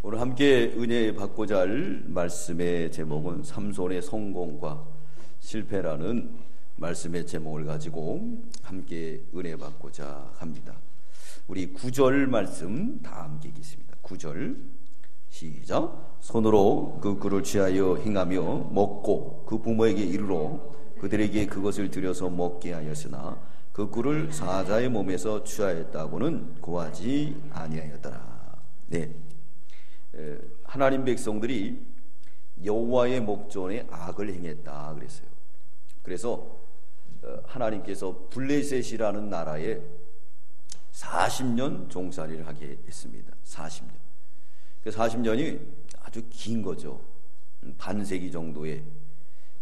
오늘 함께 은혜 받고자 할 말씀의 제목은 삼손의 성공과 실패라는 말씀의 제목을 가지고 함께 은혜 받고자 합니다. 우리 9절 말씀 다 함께 읽겠습니다. 9절 시작. 손으로 그 꿀을 취하여 행하며 먹고 그 부모에게 이르러 그들에게 그것을 들여서 먹게 하였으나 그 꿀을 사자의 몸에서 취하였다고는 고하지 아니하였더라. 네, 하나님 백성들이 여호와의 목전에 악을 행했다 그랬어요. 그래서 하나님께서 블레셋이라는 나라에 40년 종살이를 하게 했습니다. 40년. 그 40년이 아주 긴 거죠. 반세기 정도에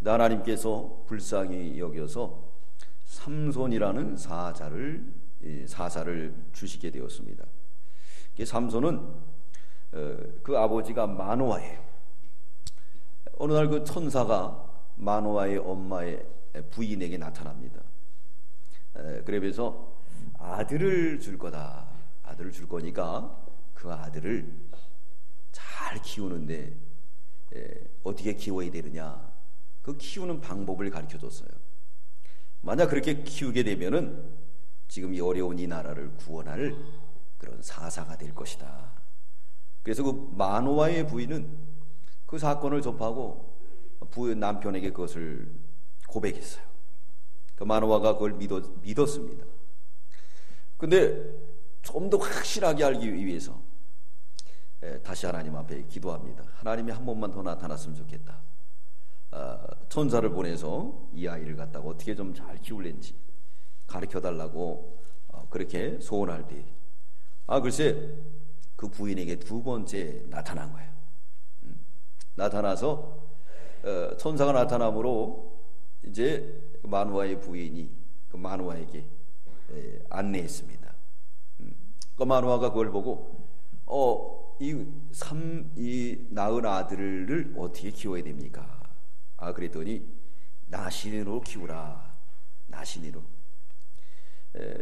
하나님께서 불쌍히 여겨서 삼손이라는 사사를 주시게 되었습니다. 삼손은 그 아버지가 마노아예요. 어느 날 그 천사가 마노아의 엄마의 부인에게 나타납니다. 그러면서 아들을 줄 거다. 아들을 줄 거니까 그 아들을 잘 키우는데 어떻게 키워야 되느냐, 그 키우는 방법을 가르쳐 줬어요. 만약 그렇게 키우게 되면은 지금 이 어려운 이 나라를 구원할 그런 사사가 될 것이다. 그래서 그 마노아의 부인은 그 사건을 접하고 남편에게 그것을 고백했어요. 그 마노아가 그걸 믿었습니다. 근데 좀 더 확실하게 알기 위해서 다시 하나님 앞에 기도합니다. 하나님이 한 번만 더 나타났으면 좋겠다. 천사를 보내서 이 아이를 갖다가 어떻게 좀 잘 키울는지 가르쳐달라고 그렇게 소원할 때 글쎄 그 부인에게 두 번째 나타난 거예요. 나타나서 천사가 나타남으로 이제 마노아의 부인이 그 마노아에게 안내했습니다. 그 마노아가 그걸 보고 이 낳은 아들을 어떻게 키워야 됩니까? 그랬더니 나신으로 키우라.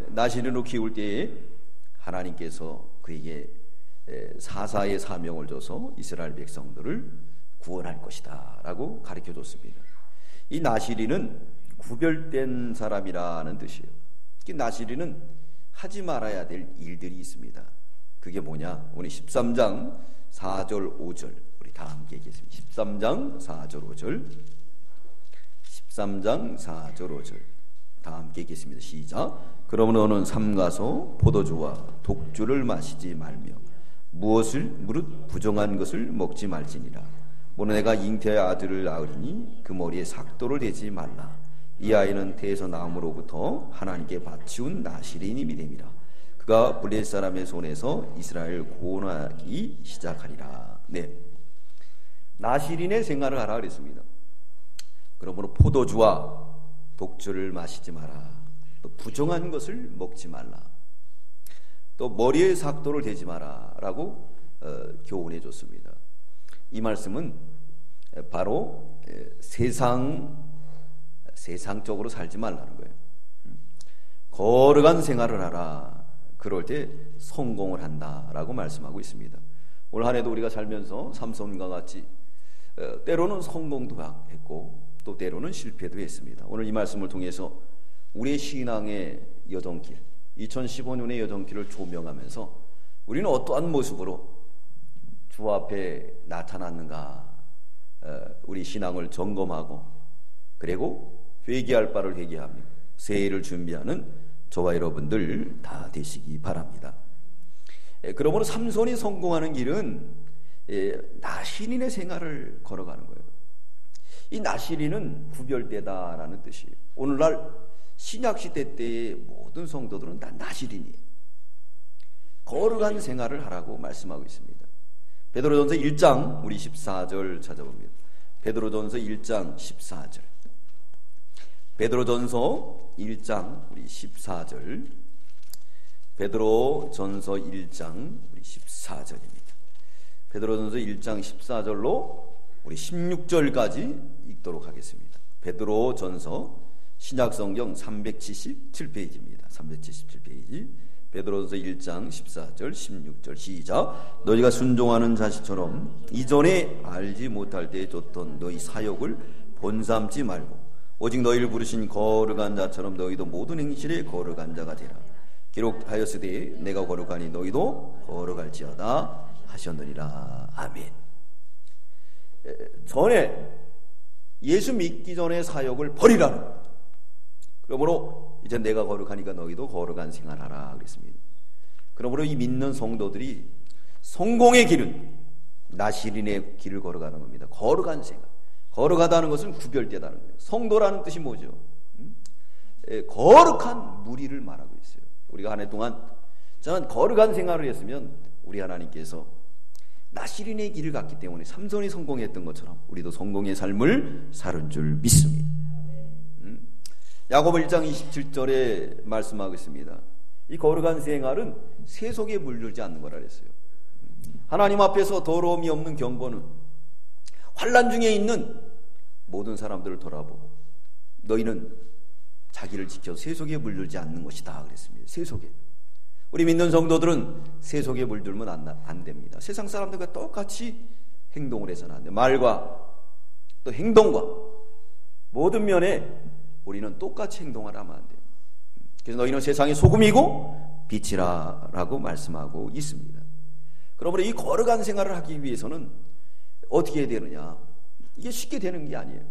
나신으로 키울 때에 하나님께서 그에게 사사의 사명을 줘서 이스라엘 백성들을 구원할 것이다 라고 가르쳐 줬습니다. 이 나시리는 구별된 사람이라는 뜻이에요. 이 나시리는 하지 말아야 될 일들이 있습니다. 그게 뭐냐? 오늘 13장 4절 5절 우리 다 함께 읽겠습니다. 13장 4절 5절 13장 4절 5절 다 함께 읽겠습니다. 시작. 그러므로 너는 삼가서 포도주와 독주를 마시지 말며 무릇 부정한 것을 먹지 말지니라. 오늘 내가 잉태의 아들을 낳으리니 그 머리에 삭도를 대지 말라. 이 아이는 태에서 나옴으로부터 하나님께 바치운 나시린임이 됨이라. 그가 블레셋 사람의 손에서 이스라엘을 구원하기 시작하리라. 네, 나시린의 생활을 하라 그랬습니다. 그러므로 포도주와 독주를 마시지 마라. 또 부정한 것을 먹지 말라. 또 머리에 삭도를 대지 마라 라고 교훈해 줬습니다. 이 말씀은 바로 세상적으로 살지 말라는 거예요. 거룩한 생활을 하라. 그럴 때 성공을 한다라고 말씀하고 있습니다. 올 한 해도 우리가 살면서 삼손과 같이 때로는 성공도 했고 또 때로는 실패도 했습니다. 오늘 이 말씀을 통해서 우리의 신앙의 여정길, 2015년의 여정길을 조명하면서 우리는 어떠한 모습으로 주 앞에 나타났는가, 우리 신앙을 점검하고 그리고 회개할 바를 회개하며 새해를 준비하는 저와 여러분들 다 되시기 바랍니다. 그러므로 삼손이 성공하는 길은 나시린의 생활을 걸어가는 거예요. 이 나시린은 구별되다라는 뜻이에요. 오늘날 신약시대 때의 모든 성도들은 다 나시린이에요. 거룩한 생활을 하라고 말씀하고 있습니다. 베드로전서 1장 우리 14절 찾아봅니다. 베드로전서 1장 14절. 베드로전서 1장 우리 14절. 베드로전서 1장 우리 14절입니다. 베드로전서 1장 14절로 우리 16절까지 읽도록 하겠습니다. 베드로전서 신약성경 377페이지입니다. 377페이지 베드로전서 1장 14절 16절 시작. 너희가 순종하는 자식처럼 이전에 알지 못할 때에 줬던 너희 사역을 본삼지 말고 오직 너희를 부르신 거룩한 자처럼 너희도 모든 행실에 거룩한 자가 되라. 기록하였으되 내가 거룩하니 너희도 거룩할지어다 하셨느니라. 아멘. 전에 예수 믿기 전에 사역을 버리라는 거예요. 그러므로 이제 내가 거룩하니까 너희도 거룩한 생활하라 그랬습니다. 그러므로 이 믿는 성도들이 성공의 길은 나시린의 길을 걸어가는 겁니다. 거룩한 생활. 거룩하다는 것은 구별되다는 거예요. 성도라는 뜻이 뭐죠? 거룩한 무리를 말하고 있어요. 우리가 한 해 동안 저는 거룩한 생활을 했으면 우리 하나님께서 나시린의 길을 갔기 때문에 삼손이 성공했던 것처럼 우리도 성공의 삶을 사는 줄 믿습니다. 야고보 1장 27절에 말씀하고 있습니다. 이 거룩한 생활은 세속에 물들지 않는 거라 그랬어요. 하나님 앞에서 더러움이 없는 경건은 환난 중에 있는 모든 사람들을 돌아보고 너희는 자기를 지켜 세속에 물들지 않는 것이다 그랬습니다. 세속에. 우리 믿는 성도들은 세속에 물들면 안 됩니다. 세상 사람들과 똑같이 행동을 해서는 안 돼요. 말과 또 행동과 모든 면에 우리는 똑같이 행동하라면 안 돼요. 그래서 너희는 세상의 소금이고 빛이라라고 말씀하고 있습니다. 그러므로 이 거룩한 생활을 하기 위해서는 어떻게 해야 되느냐? 이게 쉽게 되는 게 아니에요.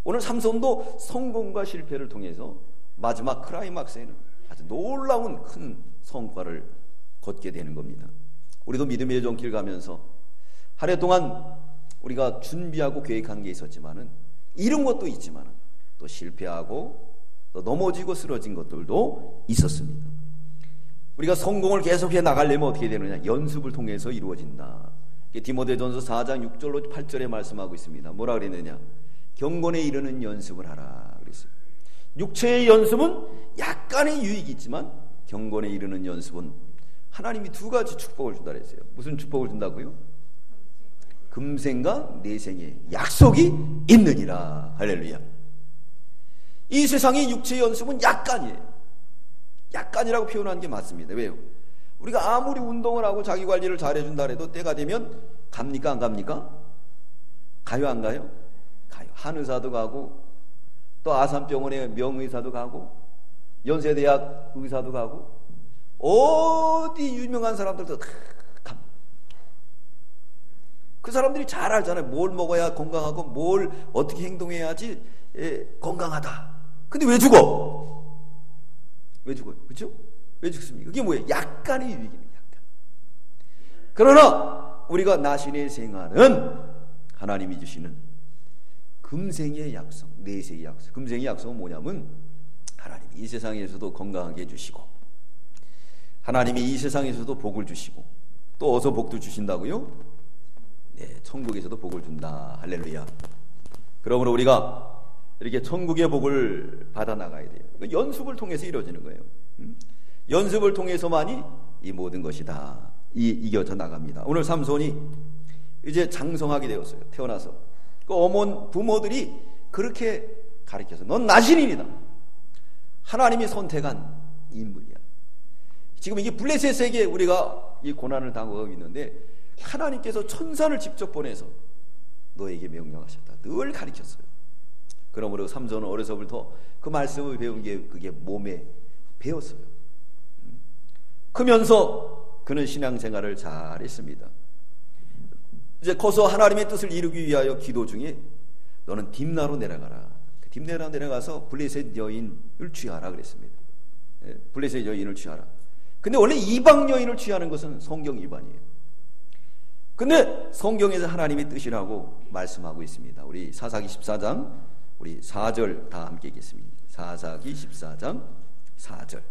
오늘 삼손도 성공과 실패를 통해서 마지막 클라이막스에는 아주 놀라운 큰 성과를 걷게 되는 겁니다. 우리도 믿음의 정길 가면서 한 해 동안 우리가 준비하고 계획한 게 있었지만은 이런 것도 있지만은 또 실패하고 또 넘어지고 쓰러진 것들도 있었습니다. 우리가 성공을 계속해 나가려면 어떻게 되느냐? 연습을 통해서 이루어진다. 디모데전서 4장 6절로 8절에 말씀하고 있습니다. 뭐라 그랬느냐? 경건에 이르는 연습을 하라 그랬어요. 육체의 연습은 약간의 유익이 있지만 경건에 이르는 연습은 하나님이 두 가지 축복을 준다 그랬어요. 무슨 축복을 준다고요? 금생과 내생의 약속이 있느니라. 할렐루야. 이 세상의 육체의 연습은 약간이에요. 약간이라고 표현하는 게 맞습니다. 왜요? 우리가 아무리 운동을 하고 자기 관리를 잘해준다 해도 때가 되면 갑니까 안 갑니까? 가요 안 가요? 가요. 한의사도 가고 또 아산병원의 명의사도 가고 연세대학 의사도 가고 어디 유명한 사람들도 다 갑니다. 그 사람들이 잘 알잖아요. 뭘 먹어야 건강하고 뭘 어떻게 행동해야지 건강하다. 근데 왜 죽어? 왜 죽어요? 그렇죠? 왜 죽습니까? 그게 뭐예요? 약간의 유익이에요. 약간. 그러나 우리가 나신의 생활은 하나님이 주시는 금생의 약속, 내세의 약속. 금생의 약속은 뭐냐면 하나님이 이 세상에서도 건강하게 해주시고 하나님이 이 세상에서도 복을 주시고 또 어디서 복도 주신다고요? 네, 천국에서도 복을 준다. 할렐루야. 그러므로 우리가 이렇게 천국의 복을 받아 나가야 돼요. 연습을 통해서 이루어지는 거예요. 연습을 통해서만이 이 모든 것이 다 이겨져 나갑니다. 오늘 삼손이 이제 장성하게 되었어요. 태어나서 그 부모들이 그렇게 가르쳐서 넌 나신인이다. 하나님이 선택한 인물이야. 지금 이게 블레셋 세계에 우리가 이 고난을 당하고 있는데 하나님께서 천사를 직접 보내서 너에게 명령하셨다. 늘 가르쳤어요. 그러므로 삼손은 어려서부터 그 말씀을 배운 게 그게 몸에 배웠어요. 크면서 그는 신앙생활을 잘했습니다. 이제 커서 하나님의 뜻을 이루기 위하여 기도 중에 너는 딥나로 내려가라. 딥나로 내려가서 블레셋 여인을 취하라 그랬습니다. 블레셋 여인을 취하라. 근데 원래 이방 여인을 취하는 것은 성경 위반이에요. 근데 성경에서 하나님의 뜻이라고 말씀하고 있습니다. 우리 사사기 14장 우리 4절 다 함께 읽겠습니다. 사사기 14장 4절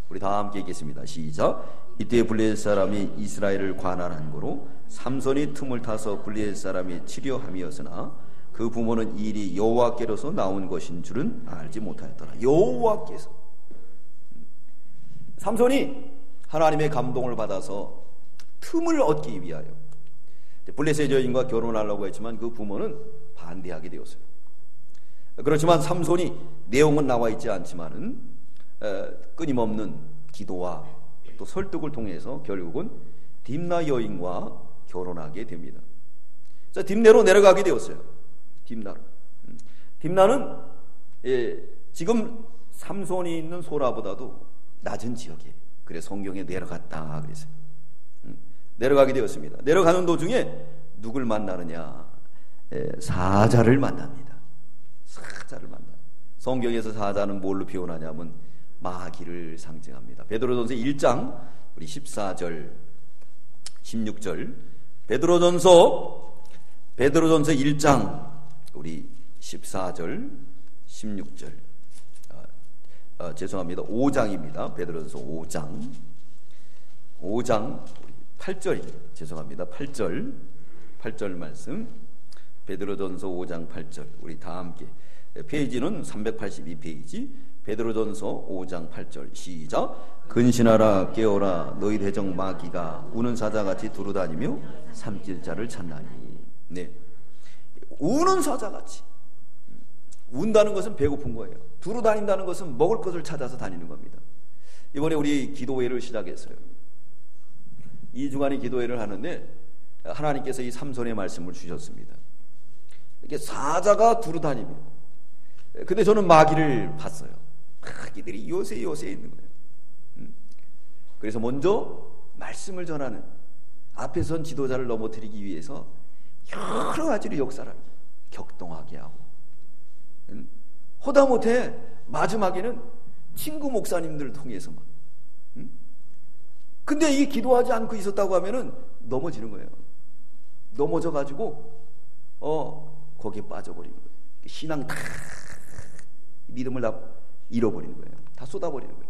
우리 다 함께 읽겠습니다. 시작. 이때 블레셋 사람이 이스라엘을 관할한 거로 삼손이 틈을 타서 블레셋 사람이 치려함이었으나 그 부모는 이 일이 여호와께로서 나온 것인 줄은 알지 못하였더라. 여호와께서. 삼손이 하나님의 감동을 받아서 틈을 얻기 위하여 블레셋 여인과 결혼하려고 했지만 그 부모는 반대하게 되었어요. 그렇지만 삼손이 내용은 나와 있지 않지만은 끊임없는 기도와 또 설득을 통해서 결국은 딥나 여인과 결혼하게 됩니다. 자, 딥나로 내려가게 되었어요. 딥나로. 딥나는 지금 삼손이 있는 소라보다도 낮은 지역에, 그래 성경에 내려갔다 그랬어요. 내려가게 되었습니다. 내려가는 도중에 누굴 만나느냐? 사자를 만납니다. 사자를 만나. 성경에서 사자는 뭘로 표현하냐면 마귀를 상징합니다. 베드로전서 1장 우리 14절 16절 베드로전서 1장 우리 14절 16절 죄송합니다. 5장입니다. 베드로전서 5장 8절입니다. 죄송합니다. 8절 말씀 베드로전서 5장 8절 우리 다 함께 페이지는 382페이지 베드로전서 5장 8절 시작. 근신하라 깨어라 너희 대적 마귀가 우는 사자같이 두루다니며 삼킬 자를 찾나니. 네, 우는 사자같이. 운다는 것은 배고픈 거예요. 두루다닌다는 것은 먹을 것을 찾아서 다니는 겁니다. 이번에 우리 기도회를 시작했어요. 2주간의 기도회를 하는데 하나님께서 이 삼손의 말씀을 주셨습니다. 이렇게 사자가 두루다니며, 근데 저는 마귀를 봤어요. 마귀들이 요새 있는 거예요. 그래서 먼저 말씀을 전하는 앞에 선 지도자를 넘어뜨리기 위해서 여러 가지로 역사를 격동하게 하고, 허다못해 마지막에는 친구 목사님들을 통해서 막. 근데 이 기도하지 않고 있었다고 하면은 넘어지는 거예요. 넘어져가지고 거기에 빠져버리는 거예요. 신앙 다 믿음을 다 잃어버리는 거예요. 다 쏟아버리는 거예요.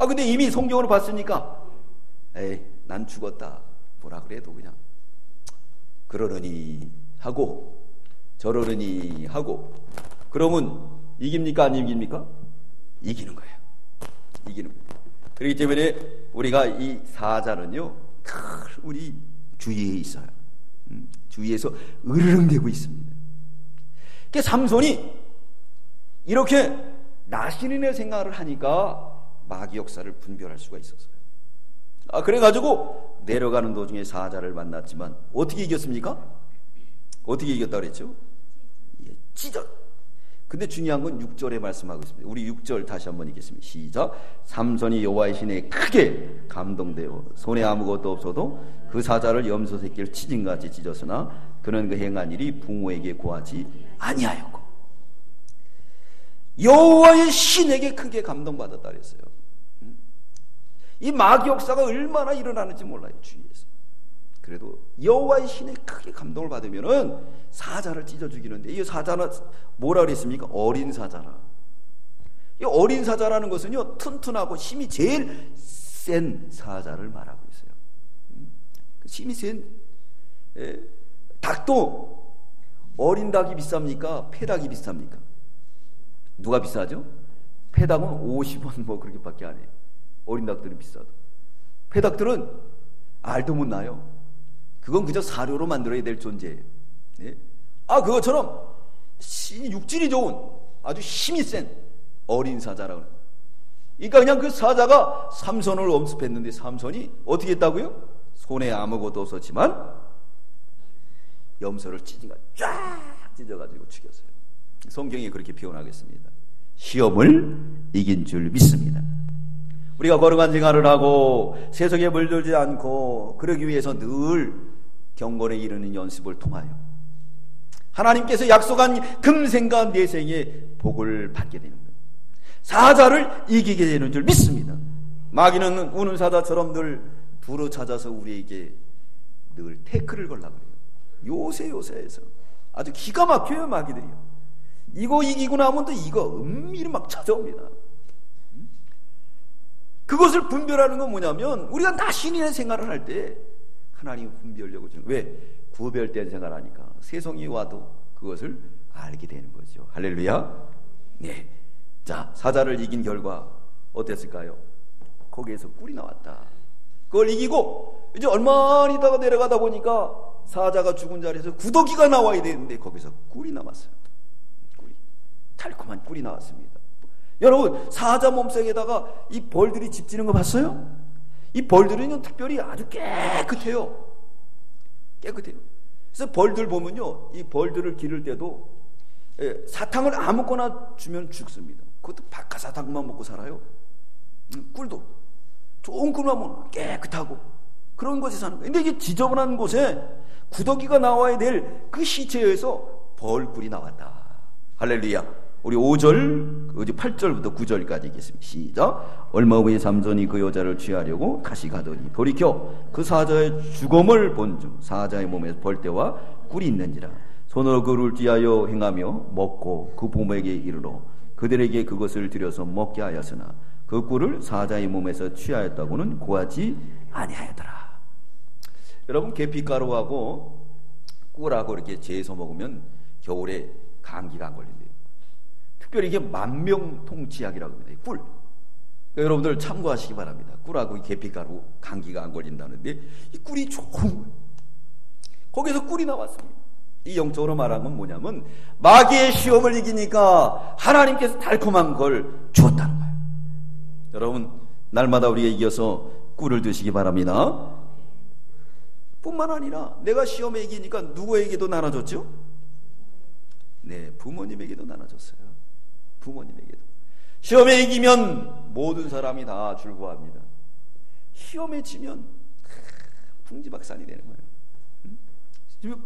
근데 이미 성경으로 봤으니까 에이 난 죽었다 뭐라 그래도 그냥 그러려니 하고 저러려니 하고 그러면 이깁니까 안 이깁니까? 이기는 거예요. 이기는 거예요. 그렇기 때문에 우리가 이 사자는요 우리 주위에 있어요. 주위에서 으르렁대고 있습니다. 그러니까 삼손이 이렇게 나신인의 생각을 하니까 마귀 역사를 분별할 수가 있었어요. 그래가지고 내려가는 도중에 사자를 만났지만 어떻게 이겼습니까? 어떻게 이겼다 그랬죠? 찢어. 근데 중요한 건 6절에 말씀하고 있습니다. 우리 6절 다시 한번 읽겠습니다. 시작. 삼손이 여호와의 신에 크게 감동되어 손에 아무것도 없어도 그 사자를 염소 새끼를 치진같이 찢었으나 그는 그 행한 일이 부모에게 고하지 아니하였고. 여호와의 신에게 크게 감동받았다 그랬어요. 이 마귀 역사가 얼마나 일어나는지 몰라요. 주위에서. 그래도 여호와의 신에 크게 감동을 받으면은 사자를 찢어 죽이는데, 이 사자는 뭐라 그랬습니까? 어린 사자라. 이 어린 사자라는 것은요 튼튼하고 힘이 제일 센 사자를 말하고 있어요. 힘이 센 닭도 어린 닭이 비쌉니까? 폐닭이 비쌉니까? 누가 비싸죠? 폐닭은 50원 뭐 그렇게밖에 안 해요. 어린 닭들은 비싸도. 폐닭들은 알도 못 나요. 그건 그저 사료로 만들어야 될 존재예요. 네? 그것처럼 육질이 좋은 아주 힘이 센 어린 사자라고. 그러니까 그냥 그 사자가 삼손을 엄습했는데 삼손이 어떻게 했다고요? 손에 아무것도 없었지만 염소를 쫙 찢어가지고 죽였어요. 성경이 그렇게 표현하겠습니다. 시험을 이긴 줄 믿습니다. 우리가 거룩한 생활을 하고 세속에 물들지 않고 그러기 위해서 늘 경건에 이르는 연습을 통하여 하나님께서 약속한 금생과 내생의 복을 받게 되는 거예요. 사자를 이기게 되는 줄 믿습니다. 마귀는 우는 사자처럼 늘 두루 찾아서 우리에게 늘 태클을 걸라고 해요. 요새에서 아주 기가 막혀요. 마귀들이요. 이거 이기고 나면 또 이거 은밀히 막 찾아옵니다. 그것을 분별하는 건 뭐냐면 우리가 나신인의 생활을 할 때 하나님 분별력을 주는 거예요. 왜? 구별된 생활을 하니까 세상이 와도 그것을 알게 되는 거죠. 할렐루야. 네. 자, 사자를 이긴 결과 어땠을까요? 거기에서 꿀이 나왔다. 그걸 이기고 이제 얼마 있다가 내려가다 보니까 사자가 죽은 자리에서 구더기가 나와야 되는데 거기서 꿀이 남았어요. 꿀이. 달콤한 꿀이 나왔습니다. 여러분, 사자 몸속에다가 이 벌들이 집 지는 거 봤어요? 이 벌들은 특별히 아주 깨끗해요. 깨끗해요. 그래서 벌들 보면요, 이 벌들을 기를 때도 사탕을 아무거나 주면 죽습니다. 그것도 박하사탕만 먹고 살아요. 꿀도 좋은 꿀만 먹는, 깨끗하고 그런 곳에 사는 거예요. 근데 이게 지저분한 곳에 구더기가 나와야 될 그 시체에서 벌꿀이 나왔다. 할렐루야. 우리 5절, 8절부터 9절까지 읽겠습니다. 시작. 얼마 후에 삼손이 그 여자를 취하려고 다시 가더니 돌이켜 그 사자의 죽음을 본즉 사자의 몸에 벌떼와 꿀이 있는지라. 손으로 그를 쥐하여 행하며 먹고 그 부모에게 이르러 그들에게 그것을 들여서 먹게 하였으나 그 꿀을 사자의 몸에서 취하였다고는 고하지 아니하였더라. 여러분, 계피가루하고 꿀하고 이렇게 재서 먹으면 겨울에 감기가 안 걸린대요. 특별히 이게 만명통치약이라고 합니다. 꿀. 그러니까 여러분들 참고하시기 바랍니다. 꿀하고 계피가루 감기가 안 걸린다는데 이 꿀이 좋은 거예요. 거기서 꿀이 나왔습니다. 이 영적으로 말한 건 뭐냐면 마귀의 시험을 이기니까 하나님께서 달콤한 걸 주었다는 거예요. 여러분, 날마다 우리가 이겨서 꿀을 드시기 바랍니다. 뿐만 아니라 내가 시험에 이기니까 누구에게도 나눠줬죠? 네, 부모님에게도 나눠줬어요. 부모님에게도. 시험에 이기면 모든 사람이 다 즐거워합니다. 시험에 지면 풍지박산이 되는 거예요.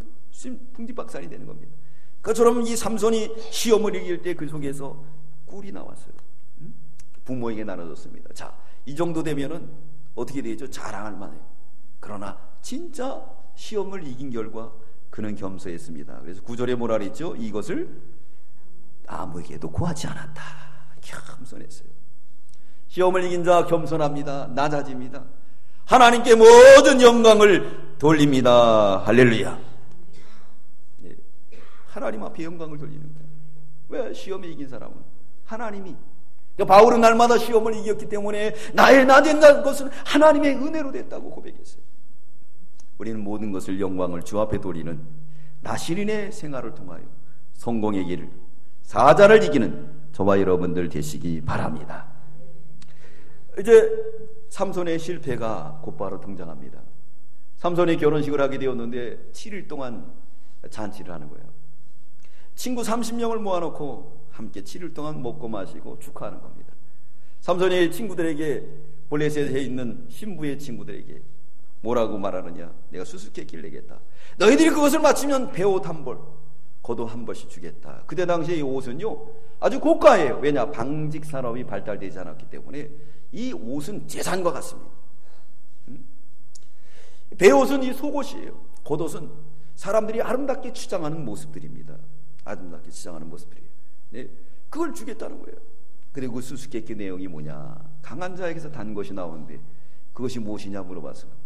풍지박산이 되는 겁니다. 그처럼 이 삼손이 시험을 이길 때 그 속에서 꿀이 나왔어요. 부모에게 나눠줬습니다. 자, 이 정도 되면은 어떻게 되죠? 자랑할 만해요. 그러나 진짜 시험을 이긴 결과 그는 겸손했습니다. 그래서 9절에 뭐라 그랬죠? 이것을 아무에게도 구하지 않았다. 겸손했어요. 시험을 이긴 자 겸손합니다. 낮아집니다. 하나님께 모든 영광을 돌립니다. 할렐루야. 예. 하나님 앞에 영광을 돌리는 거예요. 왜? 시험에 이긴 사람은 하나님이. 그러니까 바울은 날마다 시험을 이겼기 때문에 나의 낮은 것은 하나님의 은혜로 됐다고 고백했어요. 우리는 모든 것을 영광을 주 앞에 돌리는 나시린의 생활을 통하여 성공의 길을, 사자를 이기는 저와 여러분들 되시기 바랍니다. 이제 삼손의 실패가 곧바로 등장합니다. 삼손이 결혼식을 하게 되었는데 7일 동안 잔치를 하는 거예요. 친구 30명을 모아놓고 함께 7일 동안 먹고 마시고 축하하는 겁니다. 삼손이 친구들에게, 블레셋에 있는 신부의 친구들에게 뭐라고 말하느냐? 내가 수수께끼를 내겠다. 너희들이 그것을 마치면 배옷 한 벌, 겉옷 한 벌씩 주겠다. 그때 당시에 이 옷은요 아주 고가예요. 왜냐? 방직 산업이 발달되지 않았기 때문에 이 옷은 재산과 같습니다. 배옷은 이 속옷이에요. 겉옷은 사람들이 아름답게 치장하는 모습들입니다. 아름답게 치장하는 모습들이에요. 네, 그걸 주겠다는 거예요. 그리고 그 수수께끼 내용이 뭐냐? 강한 자에게서 단 것이 나오는데 그것이 무엇이냐 물어봤어요.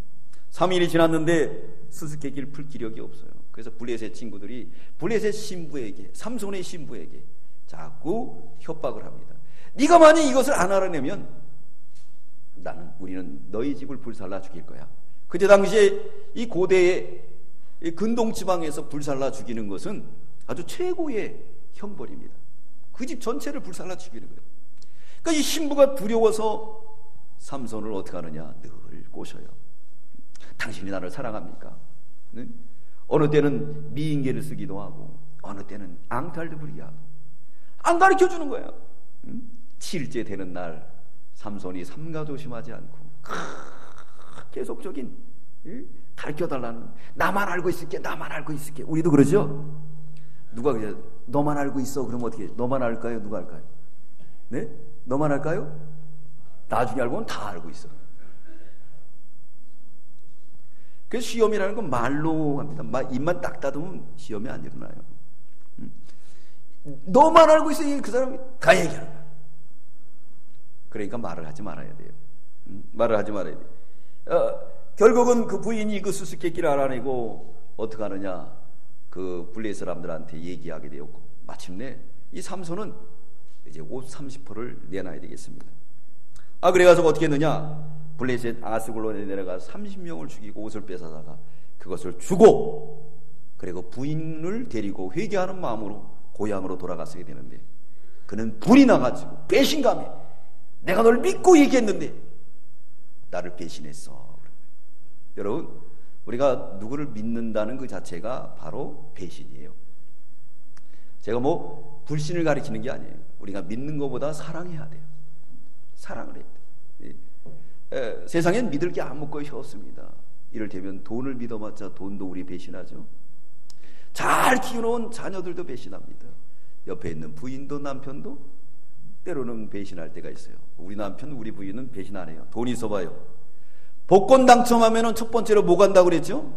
3일이 지났는데 수수께끼를 풀 기력이 없어요. 그래서 블레셋 친구들이 블레셋 신부에게, 삼손의 신부에게 자꾸 협박을 합니다. 네가 만약 이것을 안 알아내면 우리는 너희 집을 불살라 죽일 거야. 그때 당시에 이 고대의 근동지방에서 불살라 죽이는 것은 아주 최고의 형벌입니다. 그 집 전체를 불살라 죽이는 거예요. 그러니까 이 신부가 두려워서 삼손을 어떻게 하느냐? 늘 꼬셔요. 당신이 나를 사랑합니까? 네? 어느 때는 미인계를 쓰기도 하고 어느 때는 앙탈도 부리게 하고 안 가르쳐주는 거예요. 7일째 되는 날 삼손이 삼가조심하지 않고 계속적인 가르쳐달라는, 나만 알고 있을게, 나만 알고 있을게. 우리도 그러죠? 누가 그래? 너만 알고 있어. 그럼 어떻게? 너만 알까요? 누가 알까요? 네? 너만 알까요? 나중에 알고는 다 알고 있어. 그래서 시험이라는 건 말로 합니다. 입만 딱 닫으면 시험이 안 일어나요. 너만 알고 있으니 그 사람이 다 얘기하는 거야. 그러니까 말을 하지 말아야 돼요. 말을 하지 말아야 돼요. 결국은 그 부인이 그 수수께끼를 알아내고 어떻게 하느냐? 그 블레셋 사람들한테 얘기하게 되었고 마침내 이 삼손은 이제 옷 30%를 내놔야 되겠습니다. 그래가서 어떻게 했느냐? 블레셋 아스글론에 내려가 30명을 죽이고 옷을 뺏어다가 그것을 주고, 그리고 부인을 데리고 회개하는 마음으로 고향으로 돌아갔어야 되는데 그는 불이 나가지고 배신감에 내가 널 믿고 얘기했는데 나를 배신했어. 여러분, 우리가 누구를 믿는다는 그 자체가 바로 배신이에요. 제가 뭐 불신을 가리키는 게 아니에요. 우리가 믿는 것보다 사랑해야 돼요. 사랑을 해야 돼요. 세상엔 믿을 게 아무것이 없습니다. 이를테면 돈을 믿어봤자 돈도 우리 배신하죠. 잘 키워놓은 자녀들도 배신합니다. 옆에 있는 부인도 남편도 때로는 배신할 때가 있어요. 우리 남편, 우리 부인은 배신 안 해요. 돈 있어봐요. 복권 당첨하면 첫 번째로 뭐 간다고 그랬죠?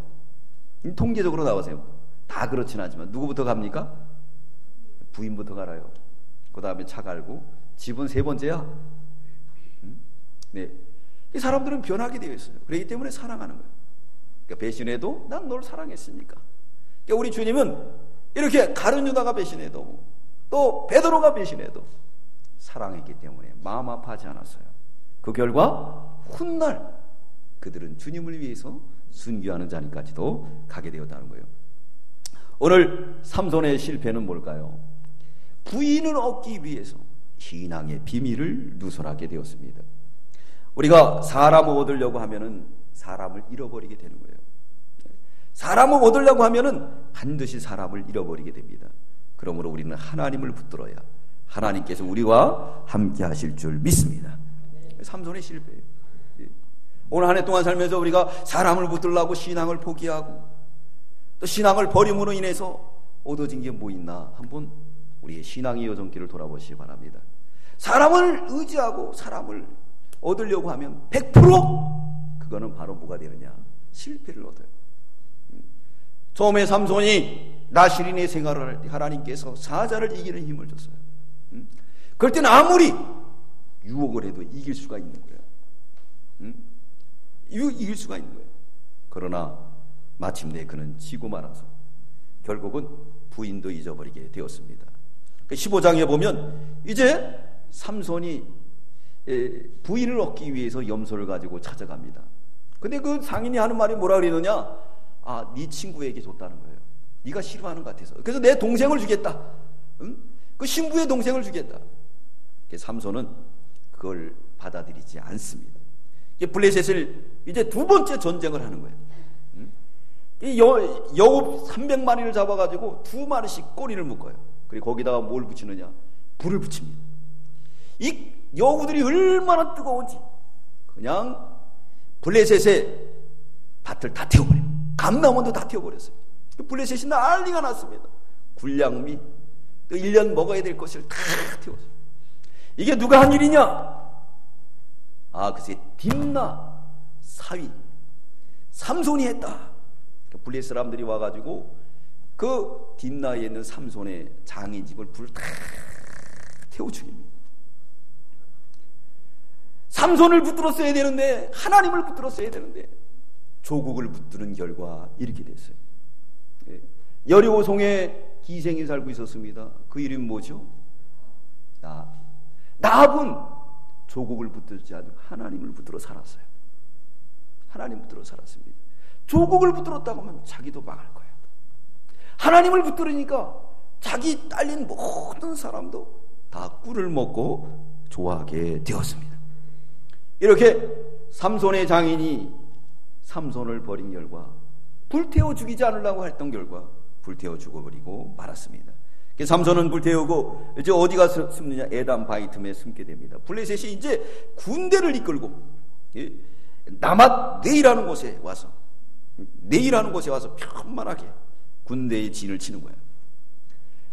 통계적으로 나오세요. 다 그렇진 않지만 누구부터 갑니까? 부인부터 갈아요. 그 다음에 차 갈고 집은 세 번째야. 네, 이 사람들은 변하게 되어 있어요. 그렇기 때문에 사랑하는 거예요. 그러니까 배신해도 난 널 사랑했으니까. 그러니까 우리 주님은 이렇게 가룟 유다가 배신해도 또 베드로가 배신해도 사랑했기 때문에 마음 아파하지 않았어요. 그 결과 훗날 그들은 주님을 위해서 순교하는 자리까지도 가게 되었다는 거예요. 오늘 삼손의 실패는 뭘까요? 부인을 얻기 위해서 신앙의 비밀을 누설하게 되었습니다. 우리가 사람을 얻으려고 하면은 사람을 잃어버리게 되는 거예요. 사람을 얻으려고 하면은 반드시 사람을 잃어버리게 됩니다. 그러므로 우리는 하나님을 붙들어야 하나님께서 우리와 함께 하실 줄 믿습니다. 삼손의 실패예요. 오늘 한 해 동안 살면서 우리가 사람을 붙들려고 신앙을 포기하고 또 신앙을 버림으로 인해서 얻어진 게 뭐 있나 한번 우리의 신앙의 여정길을 돌아보시기 바랍니다. 사람을 의지하고 사람을 얻으려고 하면 100% 그거는 바로 뭐가 되느냐? 실패를 얻어요. 처음에 삼손이 나실인의 생활을 할 때 하나님께서 사자를 이기는 힘을 줬어요. 그럴 때는 아무리 유혹을 해도 이길 수가 있는 거예요. 이길 수가 있는 거예요. 그러나 마침내 그는 지고 말아서 결국은 부인도 잊어버리게 되었습니다. 15장에 보면 이제 삼손이 부인을 얻기 위해서 염소를 가지고 찾아갑니다. 근데 그 상인이 하는 말이 뭐라 그러느냐? 아, 네 친구에게 줬다는 거예요. 네가 싫어하는 것 같아서. 그래서 내 동생을 주겠다. 응? 그 신부의 동생을 주겠다. 삼손은 그걸 받아들이지 않습니다. 블레셋을 이제 두 번째 전쟁을 하는 거예요. 이 여우 300마리를 잡아가지고 2마리씩 꼬리를 묶어요. 그리고 거기다가 뭘 붙이느냐? 불을 붙입니다. 이 여우들이 얼마나 뜨거운지 그냥 블레셋의 밭을 다 태워버려요. 감나무도 다 태워버렸어요. 블레셋이 난리가 났습니다. 군량미 또 1년 먹어야 될 것을 다 태웠어요. 이게 누가 한 일이냐? 아, 글쎄 딥나 사위 삼손이 했다. 블레셋 사람들이 와가지고 그 딥나에 있는 삼손의 장인 집을 불을 다 태워 죽입니다. 삼손을 붙들었어야 되는데, 하나님을 붙들었어야 되는데 조국을 붙드는 결과 이렇게 됐어요. 여리고성에 기생이 살고 있었습니다. 그 이름이 뭐죠? 나합은 조국을 붙들지 않고 하나님을 붙들어 살았어요. 하나님 붙들어 살았습니다. 조국을 붙들었다고 하면 자기도 망할 거예요. 하나님을 붙들으니까 자기 딸린 모든 사람도 다 꿀을 먹고 좋아하게 되었습니다. 이렇게 삼손의 장인이 삼손을 버린 결과, 불태워 죽이지 않으려고 했던 결과 불태워 죽어버리고 말았습니다. 삼손은 불태우고 이제 어디 가서 숨느냐? 에담 바이틈에 숨게 됩니다. 블레셋이 이제 군대를 이끌고 나맛 네이라는 곳에 와서 편만하게 군대의 진을 치는 거예요.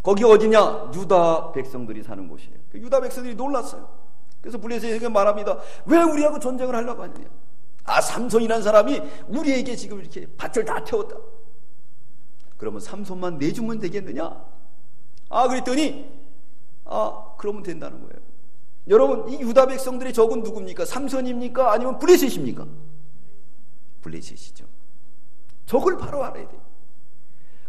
거기 어디냐? 유다 백성들이 사는 곳이에요. 유다 백성들이 놀랐어요. 그래서 블레셋에게 말합니다. 왜 우리하고 전쟁을 하려고 하느냐? 아, 삼손이라는 사람이 우리에게 지금 이렇게 밭을 다 태웠다. 그러면 삼손만 내주면 되겠느냐? 아, 그랬더니 그러면 된다는 거예요. 여러분, 이 유다 백성들의 적은 누굽니까? 삼손입니까? 아니면 블레셋입니까? 블레셋이죠. 적을 바로 알아야 돼요.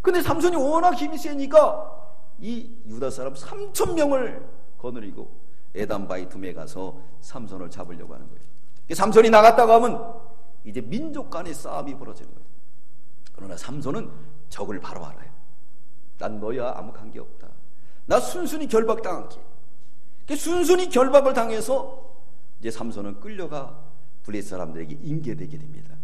근데 삼손이 워낙 힘이 세니까 이 유다 사람 3,000명을 거느리고 에담 바이툼에 가서 삼손을 잡으려고 하는 거예요. 삼손이 나갔다고 하면 이제 민족 간의 싸움이 벌어지는 거예요. 그러나 삼손은 적을 바로 알아요. 난 너야 아무 관계 없다. 나 순순히 결박당할게. 순순히 결박을 당해서 이제 삼손은 끌려가 블레셋 사람들에게 인계되게 됩니다.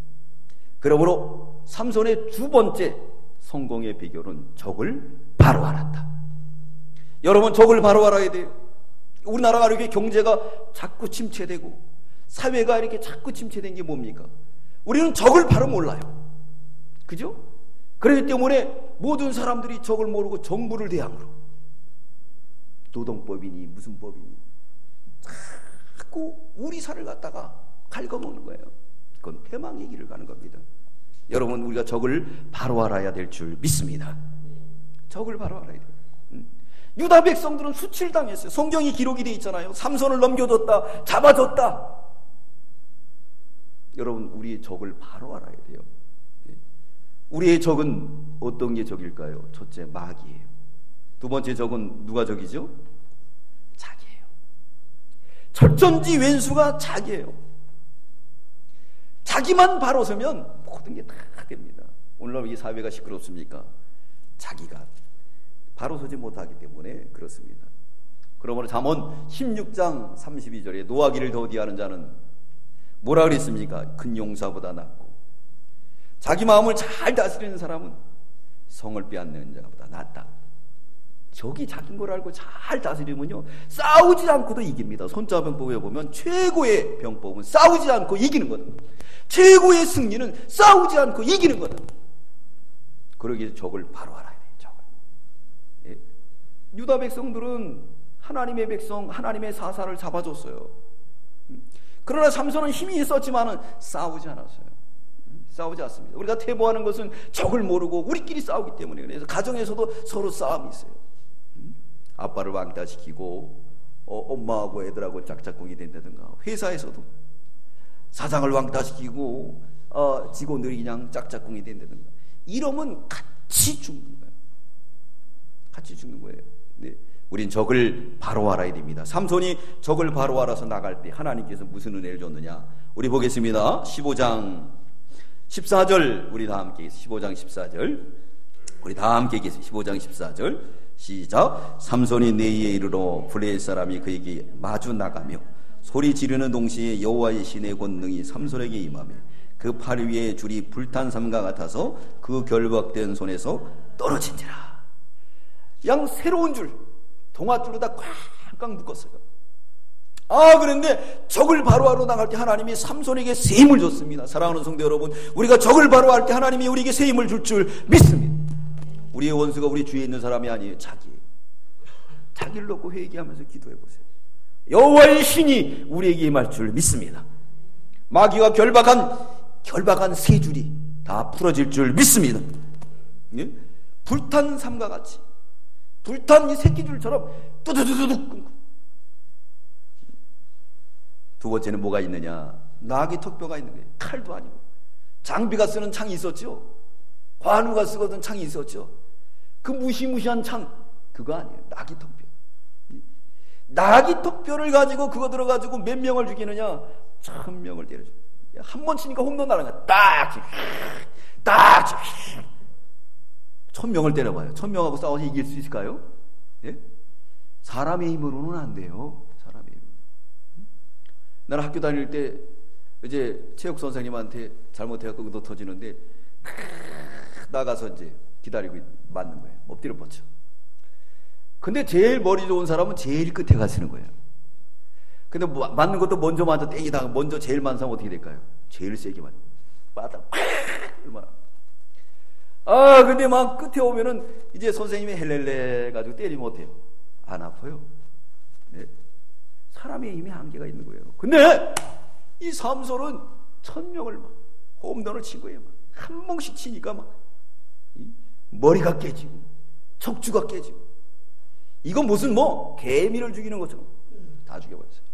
그러므로 삼손의 두 번째 성공의 비결은 적을 바로 알았다. 여러분, 적을 바로 알아야 돼요. 우리나라가 이렇게 경제가 자꾸 침체되고 사회가 이렇게 자꾸 침체된 게 뭡니까? 우리는 적을 바로 몰라요. 그죠? 그렇기 때문에 모든 사람들이 적을 모르고 정부를 대항으로 노동법이니 무슨 법이니 자꾸 우리 살을 갖다가 갉아먹는 거예요. 그건 패망의 길을 가는 겁니다. 여러분, 우리가 적을 바로 알아야 될 줄 믿습니다. 적을 바로 알아야 돼요. 유다 백성들은 수칠당했어요. 성경이 기록이 되어 있잖아요. 삼손을 넘겨줬다, 잡아줬다. 여러분, 우리의 적을 바로 알아야 돼요. 우리의 적은 어떤 게 적일까요? 첫째, 마귀예요. 두 번째 적은 누가 적이죠? 자기예요. 철전지 왼수가 자기예요. 자기만 바로 서면 모든 게 다 됩니다. 오늘날 이 사회가 시끄럽습니까? 자기가 바로 서지 못하기 때문에 그렇습니다. 그러므로 잠언 16장 32절에 노하기를 더디하는 자는 뭐라 그랬습니까? 큰 용사보다 낫고 자기 마음을 잘 다스리는 사람은 성을 빼앗는 자보다 낫다. 적이 자기인 걸 알고 잘 다스리면요, 싸우지 않고도 이깁니다. 손자병법에 보면 최고의 병법은 싸우지 않고 이기는 거다. 최고의 승리는 싸우지 않고 이기는 거다. 그러기 위해서 적을 바로 알아야 돼요. 적을. 예. 유다 백성들은 하나님의 백성, 하나님의 사사를 잡아줬어요. 그러나 삼손은 힘이 있었지만은 싸우지 않았어요. 싸우지 않습니다. 우리가 퇴보하는 것은 적을 모르고 우리끼리 싸우기 때문에 그래서 가정에서도 서로 싸움이 있어요. 아빠를 왕따시키고 엄마하고 애들하고 짝짝꿍이 된다든가, 회사에서도 사장을 왕따시키고 직원들이 그냥 짝짝꿍이 된다든가, 이러면 같이 죽는 거예요. 같이 죽는 거예요. 네. 우린 적을 바로 알아야 됩니다. 삼손이 적을 바로 알아서 나갈 때 하나님께서 무슨 은혜를 줬느냐, 우리 보겠습니다. 15장 14절 우리 다 함께 15장 14절 우리 다 함께 읽겠습니다. 15장 14절 시작. 삼손이 내이에 이르러 블레셋 사람이 그에게 마주 나가며 소리 지르는 동시에 여호와의 신의 권능이 삼손에게 임하며 그 팔 위에 줄이 불탄 삼과 같아서 그 결박된 손에서 떨어진지라. 양 새로운 줄, 동아줄로 다 꽉꽉 묶었어요. 그런데 적을 바로 하러 나갈 때 하나님이 삼손에게 새 힘을 줬습니다. 사랑하는 성도 여러분, 우리가 적을 바로 할 때 하나님이 우리에게 새 힘을 줄 줄 믿습니다. 우리의 원수가 우리 주위에 있는 사람이 아니에요. 자기를 놓고 회개하면서 기도해 보세요. 여호와의 신이 우리에게 임할 줄 믿습니다. 마귀가 결박한 새 줄이 다 풀어질 줄 믿습니다. 예? 불탄 삼과 같이, 불탄 이 새끼줄처럼 뚜두두두둑 끊고. 두 번째는 뭐가 있느냐? 나귀 턱뼈가 있는 거예요. 칼도 아니고. 장비가 쓰는 창이 있었죠. 관우가 쓰거든 창이 있었죠. 그 무시무시한 창, 그거 아니에요. 나귀 턱뼈. 나귀 턱뼈를 가지고 그거 들어가지고 몇 명을 죽이느냐? 1000명을 때려줘. 한 번 치니까 홈런 나는 거야. 딱 1000명을 때려봐요. 1000명하고 싸워서 이길 수 있을까요? 예? 사람의 힘으로는 안 돼요. 사람의 힘. 나는 학교 다닐 때 이제 체육 선생님한테 잘못해갖고 의도 터지는데 나가서 이제 기다리고 맞는 거예요. 엎드려 뻗쳐. 근데 제일 머리 좋은 사람은 제일 끝에 가 쓰는 거예요. 근데 맞는 것도 먼저 땡기다가 먼저 제일 많은 사람은 어떻게 될까요? 제일 세게 맞다. 얼마나. 근데 막 끝에 오면은 이제 선생님이 헬렐레 가지고 때리면 어때요? 안 아파요. 네. 사람의 힘이 한계가 있는 거예요. 근데 이 삼손은 1000명을 막 홈런을 친 거예요. 막. 한 몽씩 치니까 막 머리가 깨지고 척추가 깨지고, 이건 무슨 개미를 죽이는 것처럼 다 죽여버렸어요.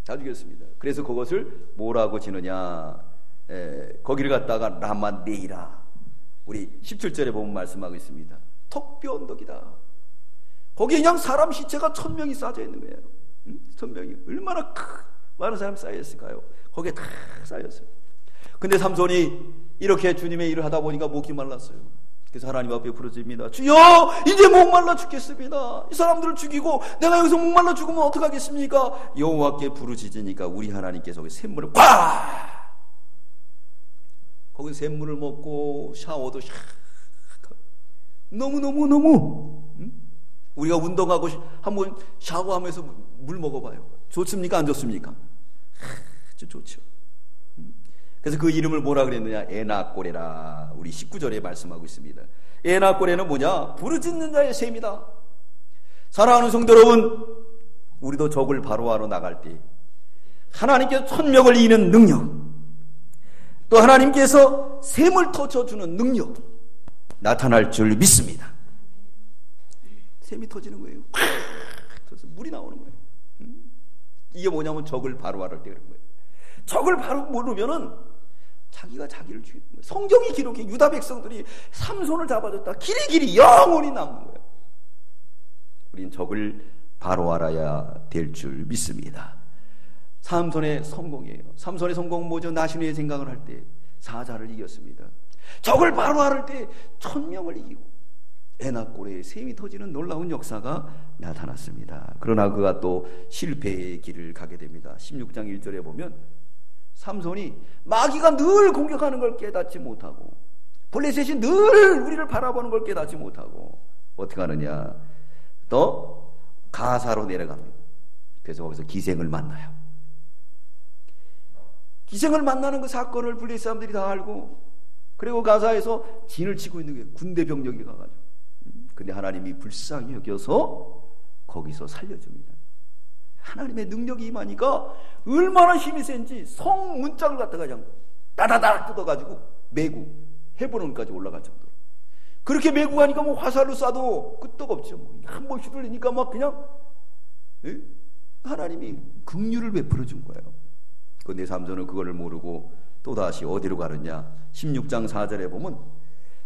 다 죽였습니다. 그래서 그것을 뭐라고 지느냐, 거기를 갖다가 라마네이라, 우리 17절에 보면 말씀하고 있습니다. 턱뼈 언덕이다. 거기에 그냥 사람 시체가 1000명이 쌓여 있는 거예요. 1000명이 얼마나 많은 사람이 쌓여있을까요? 거기에 다 쌓였어요. 근데 삼손이 이렇게 주님의 일을 하다 보니까 목이 말랐어요. 그래서 하나님 앞에 부르짖습니다. 주여, 이제 목말라 죽겠습니다. 이 사람들을 죽이고 내가 여기서 목말라 죽으면 어떡하겠습니까? 여호와께 부르짖으니까 우리 하나님께서 샘물을 꽉! 거기 샘물을 먹고 샤워도 샥! 너무너무너무 우리가 운동하고 한번 샤워하면서 물 먹어봐요. 좋습니까? 안 좋습니까? 아주 좋죠. 그래서 그 이름을 뭐라 그랬느냐? 에나꼬레라. 우리 19절에 말씀하고 있습니다. 에나꼬레는 뭐냐? 부르짖는 자의 셈이다. 사랑하는 성도 여러분, 우리도 적을 바로하러 나갈 때 하나님께서 천명을 이기는 능력, 또 하나님께서 샘을 터쳐주는 능력 나타날 줄 믿습니다. 샘이 터지는 거예요. 그래서 물이 나오는 거예요. 이게 뭐냐면 적을 바로하러 때 그런 거예요. 적을 바로 모르면은 자기가 자기를 죽이는 거예요. 성경이 기록해 유다 백성들이 삼손을 잡아줬다. 길이길이 영원히 남는 거예요. 우린 적을 바로 알아야 될 줄 믿습니다. 삼손의 성공이에요. 삼손의 성공은 뭐죠? 나시노의 생각을 할 때 사자를 이겼습니다. 적을 바로 알을 때 1000명을 이기고 에나꼬레에 샘이 터지는 놀라운 역사가 나타났습니다. 그러나 그가 또 실패의 길을 가게 됩니다. 16장 1절에 보면 삼손이 마귀가 늘 공격하는 걸 깨닫지 못하고 블레셋이 늘 우리를 바라보는 걸 깨닫지 못하고 어떻게 하느냐, 또 가사로 내려갑니다. 그래서 거기서 기생을 만나요. 기생을 만나는 그 사건을 블레셋 사람들이 다 알고, 그리고 가사에서 진을 치고 있는 게 군대 병력이 가가지고, 근데 하나님이 불쌍히 여겨서 거기서 살려줍니다. 하나님의 능력이 임하니까 얼마나 힘이 센지 성 문짝을 갖다가 그냥 따다닥 뜯어가지고 메고 헤브론까지 올라갈 정도로. 그렇게 메고 가니까 뭐 화살로 쏴도 끄떡없죠. 뭐 한 번 휘둘리니까 막 그냥 하나님이 긍휼을 베풀어 준 거예요. 그런데 삼손은 그거를 모르고 또다시 어디로 가느냐, 16장 4절에 보면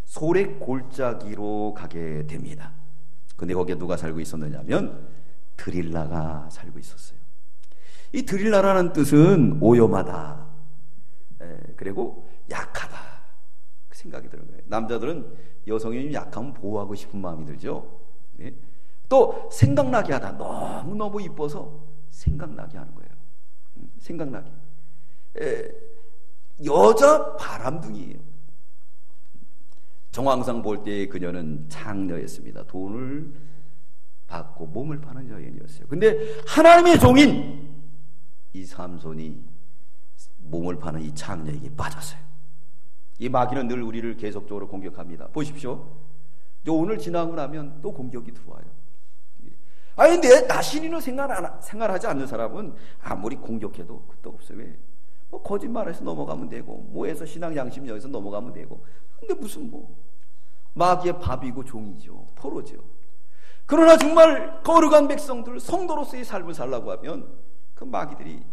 소렉 골짜기로 가게 됩니다. 근데 거기에 누가 살고 있었느냐면 드릴라가 살고 있었어요. 이 드릴라라는 뜻은 오염하다, 그리고 약하다, 그 생각이 드는 거예요. 남자들은 여성이 약하면 보호하고 싶은 마음이 들죠. 또 생각나게 하다, 너무너무 이뻐서 생각나게 하는 거예요. 생각나게. 여자 바람둥이에요. 정황상 볼 때 그녀는 창녀였습니다. 돈을 받고 몸을 파는 여인이었어요. 근데 하나님의 종인 이 삼손이 몸을 파는 이 창녀에게 빠졌어요. 이 마귀는 늘 우리를 계속적으로 공격합니다. 보십시오. 오늘 지나고 나면 또 공격이 들어와요. 아니 내 나신이는 생활하지 않는 사람은 아무리 공격해도 끄떡없어요. 왜? 뭐 거짓말해서 넘어가면 되고, 뭐해서 신앙 양심 여기서 넘어가면 되고. 근데 무슨 뭐 마귀의 밥이고 종이죠. 포로죠. 그러나 정말 거룩한 백성들, 성도로서의 삶을 살라고 하면 그 마귀들이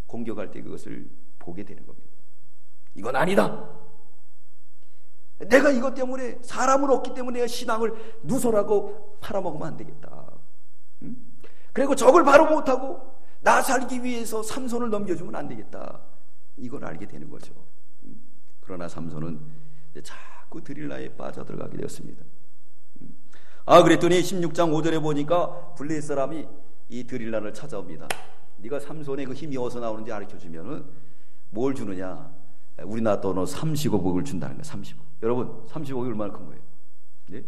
공격할 때 그것을 보게 되는 겁니다. 이건 아니다. 내가 이것 때문에, 사람을 얻기 때문에 내가 신앙을 누설하고 팔아먹으면 안 되겠다. 그리고 적을 바로 못하고 나 살기 위해서 삼손을 넘겨주면 안 되겠다. 이걸 알게 되는 거죠. 그러나 삼손은 자꾸 드릴라에 빠져들어가게 되었습니다. 그랬더니 16장 5절에 보니까 블레셋 사람이 이 드릴라를 찾아옵니다. 네가 삼손의 그 힘이 어디서 나오는지 가르쳐주면은 뭘 주느냐? 우리나라 돈으로 30억을 준다는 거예요. 30억. 여러분 30억이 얼마나 큰 거예요? 네?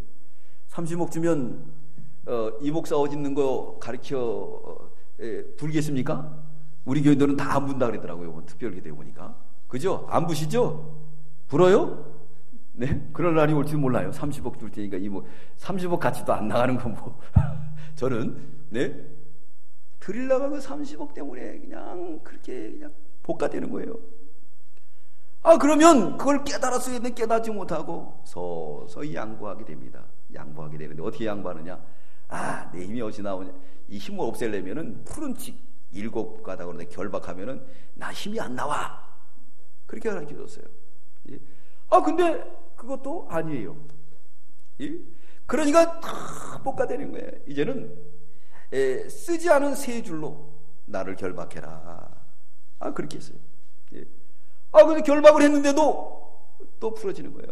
30억 주면 이 목사 어디 있는 거 가르쳐 불겠습니까? 우리 교인들은 다 안 분다 그러더라고요. 특별기대 보니까. 그죠? 안 부시죠? 불어요? 네? 그럴 날이 올지도 몰라요. 30억 줄 테니까 30억 가치도 안 나가는 건 뭐. 저는 네? 드릴라가 그 30억 때문에 그냥 그렇게 그냥 복가되는 거예요. 그러면 그걸 깨달았어야 되는데 깨닫지 못하고 서서히 양보하게 됩니다. 양보하게 되는데 어떻게 양보하느냐? 내 힘이 어디서 나오냐? 이 힘을 없애려면은 푸른 칙 7가닥으로 결박하면은 나 힘이 안 나와. 그렇게 가르쳐 줬어요. 예? 근데 그것도 아니에요. 예? 그러니까 다 복가되는 거예요. 이제는 쓰지 않은 세 줄로 나를 결박해라. 그렇게 했어요. 예. 근데 결박을 했는데도 또 풀어지는 거예요.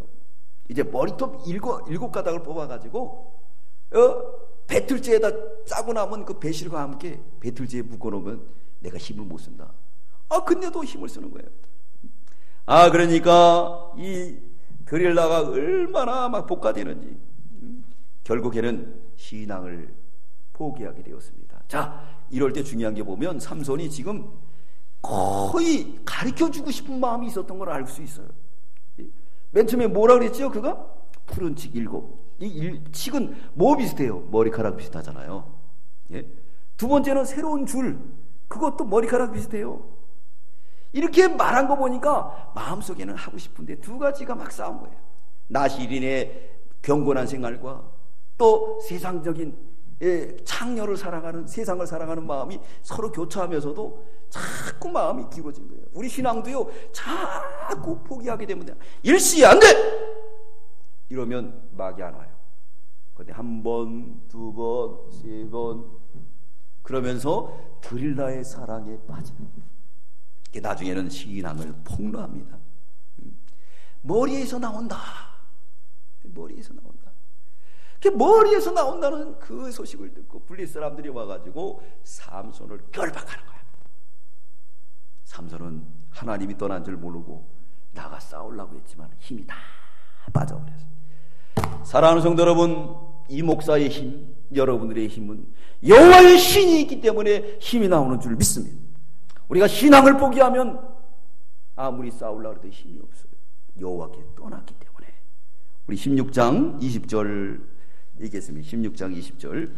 이제 머리톱 일곱 가닥을 뽑아가지고 배틀지에다 짜고 나면 그 배실과 함께 배틀지에 묶어놓으면 내가 힘을 못 쓴다. 근데도 힘을 쓰는 거예요. 그러니까 이 드릴라가 얼마나 막 복가되는지 결국에는 신앙을 포기하게 되었습니다. 자, 이럴 때 중요한 게 보면 삼손이 지금 거의 가르쳐주고 싶은 마음이 있었던 걸 알 수 있어요. 맨 처음에 뭐라 그랬죠? 그가 푸른 칙 7. 이 칙은 뭐 비슷해요? 머리카락 비슷하잖아요. 예? 두 번째는 새로운 줄, 그것도 머리카락 비슷해요. 이렇게 말한 거 보니까 마음속에는 하고 싶은데 두 가지가 막 싸운 거예요. 나시린의 경건한 생활과 또 세상적인 창녀를 사랑하는, 세상을 사랑하는 마음이 서로 교차하면서도 자꾸 마음이 길어진 거예요. 우리 신앙도요, 자꾸 포기하게 되면 일시 안 돼! 이러면 막이 안 와요. 근데 한 번, 두 번, 세 번 그러면서 드릴라의 사랑에 빠져요. 나중에는 신앙을 폭로합니다. 머리에서 나온다. 머리에서 나온다. 머리에서 나온다는 그 소식을 듣고 블리스 사람들이 와가지고 삼손을 결박하는 거야. 삼손은 하나님이 떠난 줄 모르고 나가 싸우려고 했지만 힘이 다 빠져버렸어요. 사랑하는 성도 여러분, 이 목사의 힘, 여러분들의 힘은 여호와의 신이 있기 때문에 힘이 나오는 줄 믿습니다. 우리가 신앙을 포기하면 아무리 싸우려고 해도 힘이 없어요. 여호와께 떠났기 때문에. 우리 16장 20절 읽겠습니다. 16장 20절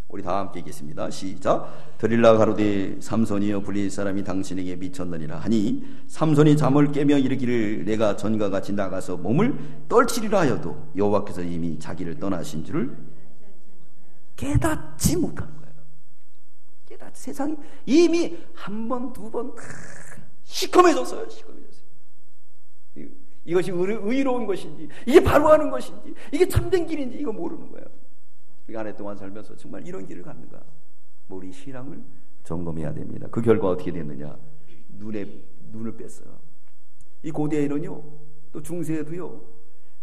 우리 다 함께 읽겠습니다. 시작. 드릴라 가로되 삼손이여 블리스 사람이 당신에게 미쳤느니라 하니 삼손이 잠을 깨며 이르기를 내가 전과 같이 나가서 몸을 떨치리라 하여도 여호와께서 이미 자기를 떠나신 줄을 깨닫지 못하는 거예요. 세상이 이미 한 번, 두 번 시커매졌어요. 이것이 의로운 것인지, 이게 바로 하는 것인지, 이게 참된 길인지 이거 모르는 거예요. 우리가 한 해 동안 살면서 정말 이런 길을 갔는가? 우리 신앙을 점검해야 됩니다. 그 결과 어떻게 됐느냐? 눈을 뺐어요. 이 고대에는요, 또 중세에도요,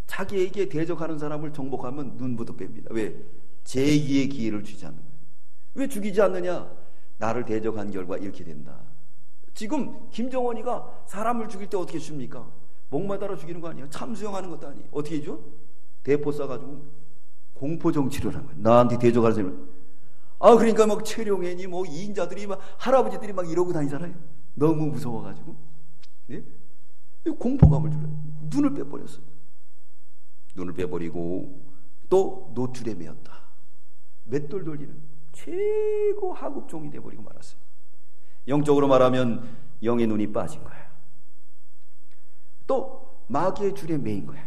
자기에게 대적하는 사람을 정복하면 눈부터 뺍니다. 왜? 제2의 기회를 주지 않는 거예요. 왜 죽이지 않느냐? 나를 대적한 결과 이렇게 된다. 지금 김정은이가 사람을 죽일 때 어떻게 줍니까? 목마다로 죽이는 거 아니에요? 참수형하는 것도 아니에요. 어떻게 해줘? 대포 쏴가지고 공포 정치를 하는 거예요. 나한테 대적하는 사람. 그러니까 막 최룡해니 뭐 이인자들이 막 할아버지들이 막 이러고 다니잖아요. 너무 무서워가지고. 네? 공포감을 줄여요. 눈을 빼버렸어요. 눈을 빼버리고 또 노출에 매였다. 맷돌 돌리는 최고 하급종이 돼버리고 말았어요. 영적으로 말하면 영의 눈이 빠진 거예요. 또 마귀의 줄에 매인 거예요.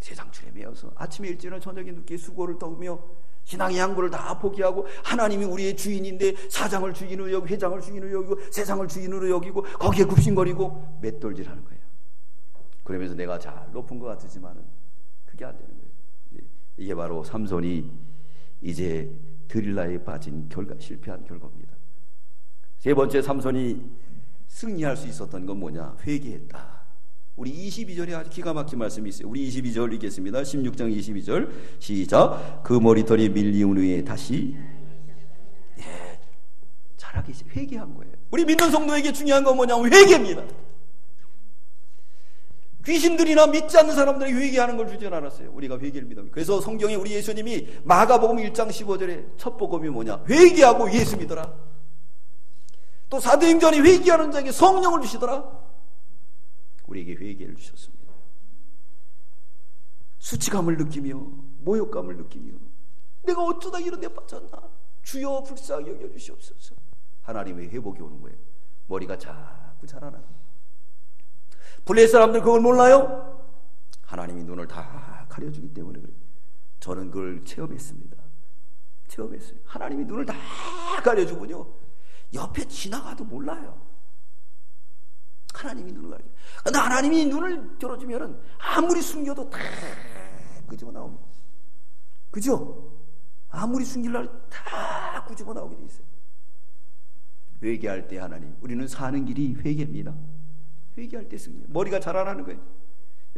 세상 줄에 매여서 아침에 일찍이나 저녁에 늦게 수고를 떠우며 신앙의 양보를 다 포기하고 하나님이 우리의 주인인데 사장을 주인으로 여기고 회장을 주인으로 여기고 세상을 주인으로 여기고 거기에 굽신거리고 맷돌질하는 거예요. 그러면서 내가 잘 높은 것 같지만은 그게 안 되는 거예요. 이게 바로 삼손이 이제 드릴라에 빠진 실패한 결과입니다. 세 번째, 삼손이 승리할 수 있었던 건 뭐냐? 회개했다. 우리 22절에 아주 기가 막힌 말씀이 있어요. 우리 22절 읽겠습니다. 16장 22절 시작. 그 머리털이 밀리운 후에 다시 잘하게 회개한 거예요. 우리 믿는 성도에게 중요한 건 뭐냐면 회개입니다. 귀신들이나 믿지 않는 사람들이 회개하는 걸 주지 않았어요. 우리가 회개를 믿습니다. 그래서 성경에 우리 예수님이 마가복음 1장 15절에 첫 복음이 뭐냐? 회개하고 예수 믿어라. 또 사도행전이 회개하는 자에게 성령을 주시더라. 우리에게 회개를 주셨습니다. 수치감을 느끼며 모욕감을 느끼며 내가 어쩌다 이런 데 빠졌나? 주여 불쌍히 여겨주시옵소서. 하나님의 회복이 오는 거예요. 머리가 자꾸 자라나는 거예요. 블레셋 사람들 그걸 몰라요? 하나님이 눈을 다 가려주기 때문에 그래요. 저는 그걸 체험했습니다. 체험했어요. 하나님이 눈을 다 가려주군요. 옆에 지나가도 몰라요. 하나님이 눈을 가려줘요. 근데 하나님이 눈을 들어주면은 아무리 숨겨도 다 끄집어 나옵니다. 그죠? 아무리 숨기려고 다 끄집어 나오게 돼 있어요. 회개할 때 하나님, 우리는 사는 길이 회개입니다. 회개할 때 승리. 머리가 자라나는 거예요.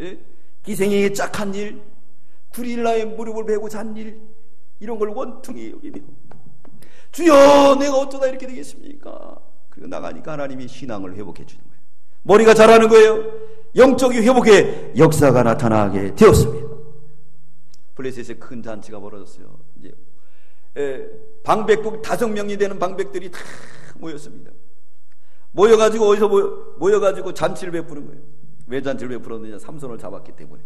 예? 기생에게 짝한 일, 두릴라의 무릎을 베고 잔 일, 이런 걸 원통히 여기며 주여 내가 어쩌다 이렇게 되겠습니까? 그리고 나가니까 하나님이 신앙을 회복해 주는 거예요. 머리가 자라는 거예요. 영적인 회복의 역사가 나타나게 되었습니다. 블레셋에 큰 잔치가 벌어졌어요. 이제 방백국 5명이 되는 방백들이 다 모였습니다. 모여가지고 어디서 모여가지고 잔치를 베푸는 거예요. 왜 잔치를 베풀었느냐? 삼손을 잡았기 때문에.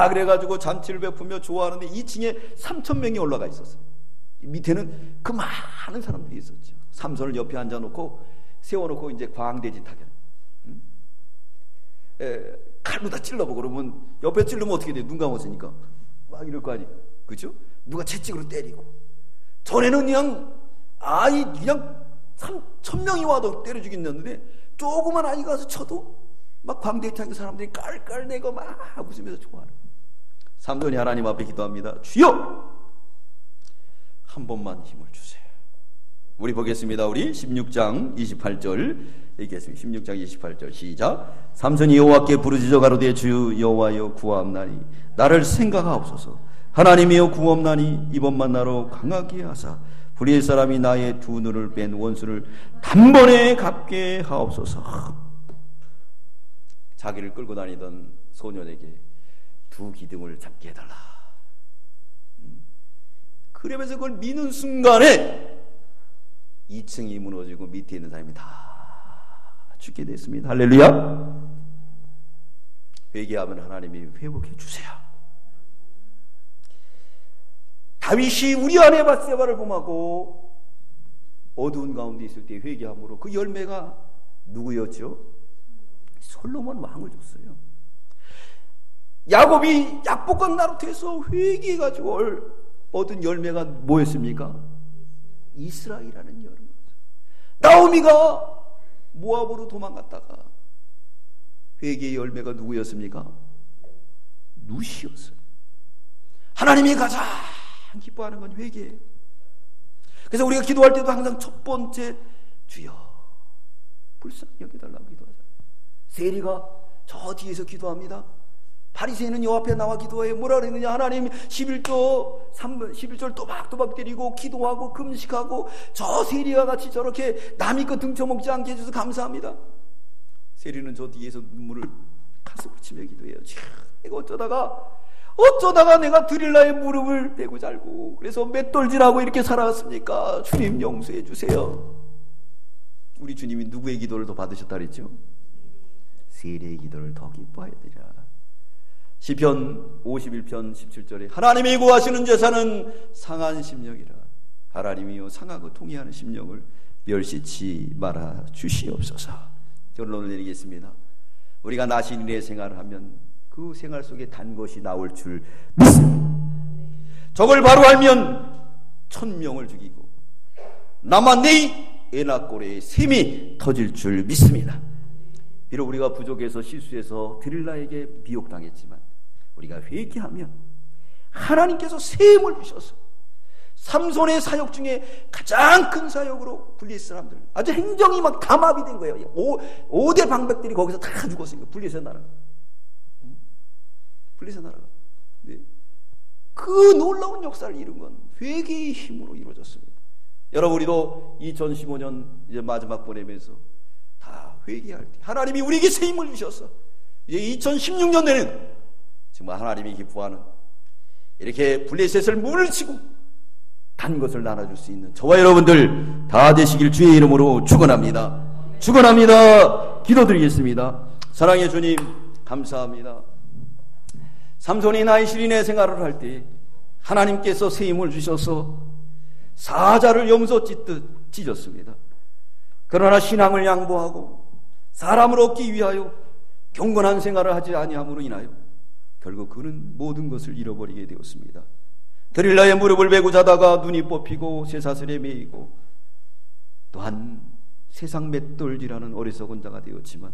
그래가지고 잔치를 베푸며 좋아하는데 2층에 3,000명이 올라가 있었어요. 밑에는 그 많은 사람들이 있었죠. 삼손을 옆에 앉아놓고 세워놓고 이제 광대짓 하게. 칼로 다 찔러보고 그러면 옆에 찔르면 어떻게 돼요? 눈 감았으니까 막 이럴 거 아니에요. 그죠? 누가 채찍으로 때리고. 전에는 그냥 아이 그냥 3,000명이 와도 때려 죽였는데 조그만 아이가 와서 쳐도 막 광대창 사람들이 깔깔대고 막 웃으면서 좋아하는. 삼손이 하나님 앞에 기도합니다. 주여 한 번만 힘을 주세요. 우리 보겠습니다. 우리 16장 28절 읽겠습니다. 16장 28절 시작. 삼손이 여호와께 부르짖어 가로되 주 여호와여 구하옵나니 나를 생각하옵소서. 하나님이여 구하옵나니 이번만 나로 강하게 하사 불의의 사람이 나의 두 눈을 뺀 원수를 단번에 갚게 하옵소서. 자기를 끌고 다니던 소년에게 두 기둥을 잡게 해달라. 그러면서 그걸 미는 순간에 2층이 무너지고 밑에 있는 사람이 다 죽게 됐습니다. 할렐루야. 회개하면 하나님이 회복해 주세요. 다윗이 우리아의 밧세바를 범하고 어두운 가운데 있을 때 회개함으로 그 열매가 누구였죠? 솔로몬 왕을 줬어요. 야곱이 약복강 나루터에서 회개해가지고 얻은 열매가 뭐였습니까? 이스라엘이라는 열매. 나오미가 모압으로 도망갔다가 회개의 열매가 누구였습니까? 룻이었어요. 하나님이 가장 기뻐하는 건 회개예요. 그래서 우리가 기도할 때도 항상 첫 번째 주여 불쌍히 여겨달라고 기도하잖아요. 세리가 저 뒤에서 기도합니다. 바리새인은 여 앞에 나와 기도해요. 뭐라 그랬느냐? 하나님 11절 또박또박 때리고 기도하고 금식하고 저 세리와 같이 저렇게 남의 것 등쳐먹지 않게 해줘서 감사합니다. 세리는 저 뒤에서 눈물을 가슴을 치며 기도해요. 내가 어쩌다가 내가 드릴라의 무릎을 베고 잘고 그래서 맷돌질하고 이렇게 살아왔습니까? 주님 용서해 주세요. 우리 주님이 누구의 기도를 더 받으셨다 그랬죠? 세리의 기도를 더 기뻐하여 드리라. 시편 51편 17절에 하나님이 구하시는 제사는 상한 심령이라. 하나님이여 상하고 통회하는 심령을 멸시치 말아 주시옵소서. 결론을 내리겠습니다. 우리가 나신인의 생활을 하면 그 생활 속에 단 것이 나올 줄 믿습니다. 저걸 바로 알면 1,000명을 죽이고 나만네이 에나꼴의 샘이 터질 줄 믿습니다. 비록 우리가 부족해서 실수해서 드릴라에게 미혹당했지만 우리가 회개하면 하나님께서 샘을 주셔서 삼손의 사역 중에 가장 큰 사역으로 블레셋 사람들 아주 행정이 막 담합이 된 거예요. 5대 방백들이 거기서 다 죽었으니까 블레셋 나라가 네. 그 놀라운 역사를 이룬 건 회개의 힘으로 이루어졌습니다. 여러분 우리도 2015년 이제 마지막 보내면서 다 회개할 때 하나님이 우리에게 새 힘을 주셔서 이제 2016년에는 정말 하나님이 기뻐하는 이렇게 블레셋을 물리치고 단 것을 나눠줄 수 있는 저와 여러분들 다 되시길 주의 이름으로 축원합니다. 기도드리겠습니다. 사랑의 주님 감사합니다. 삼손이 나이실인의 생활을 할 때 하나님께서 새 힘을 주셔서 사자를 염소 찢듯 찢었습니다. 그러나 신앙을 양보하고 사람을 얻기 위하여 경건한 생활을 하지 아니함으로 인하여 결국 그는 모든 것을 잃어버리게 되었습니다. 드릴라의 무릎을 베고 자다가 눈이 뽑히고 쇠사슬에 매이고 또한 세상 맷돌질하는 어리석은 자가 되었지만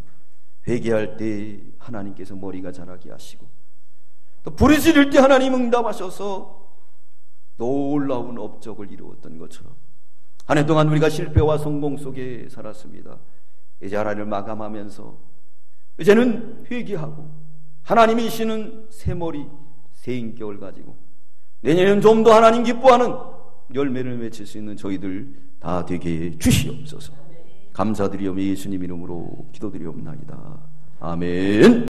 회개할 때 하나님께서 머리가 자라게 하시고 또 부르짖을 때 하나님 응답하셔서 놀라운 업적을 이루었던 것처럼 한 해 동안 우리가 실패와 성공 속에 살았습니다. 이제 하나님을 마감하면서 이제는 회개하고 하나님이 주시는 새 머리, 새 인격을 가지고 내년에는 좀 더 하나님 기뻐하는 열매를 맺힐 수 있는 저희들 다 되게 주시옵소서. 감사드리오며 예수님 이름으로 기도드리옵나이다. 아멘.